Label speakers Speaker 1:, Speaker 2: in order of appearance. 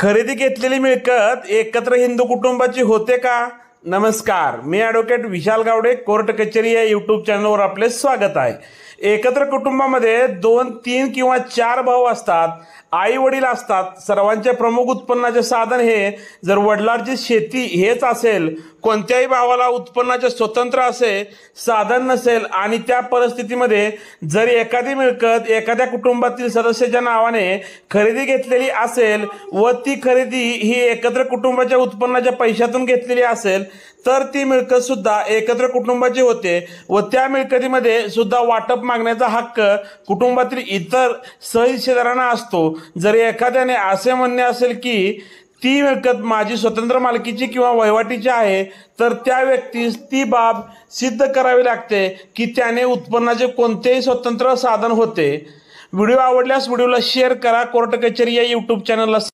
Speaker 1: खरेदी घेतलेली मिळकत एकत्र हिंदू कुटुंबाची होते का? नमस्कार, मी ॲडव्होकेट विशाल गावडे, कोर्ट कचेरी या यूट्यूब चॅनलवर आपले स्वागत आहे. एकत्र कुटुंबामध्ये 2, 3 किंवा 4 भाऊ असतात, आई वडील असतात. सर्वांचे प्रमुख उत्पन्नाचे साधन हे जर वडिलांची शेती हेच असेल, कोणत्याही भावाला उत्पन्नाचे स्वतंत्र असे साधन नसेल आणि त्या परिस्थितीमध्ये जर एखादी मिळकत एखाद्या कुटुंबातील सदस्याच्या नावाने खरेदी घेतलेली असेल व ती खरेदी ही एकत्र कुटुंबाच्या उत्पन्नाच्या पैशातून घेतलेली असेल तर ती मिळकत सुद्धा एकत्र कुटुंबाची होते व त्या मिळकतीमध्ये सुद्धा वाटप मागण्याचा हक्क कुटुंबातील इतर सहहिस्सेदारांना असतो. जर एखाद्याने असे म्हणणे असेल की ती मिळकत माझी स्वतंत्र मालकीची किंवा वहिवाटीची आहे तर त्या व्यक्तीस ती बाब सिद्ध करावी लागते की त्याने उत्पन्नाचे कोणतेही स्वतंत्र साधन होते. व्हिडिओ आवडल्यास व्हिडिओला शेअर करा. कोर्ट कचेरी या यूट्यूब चॅनलला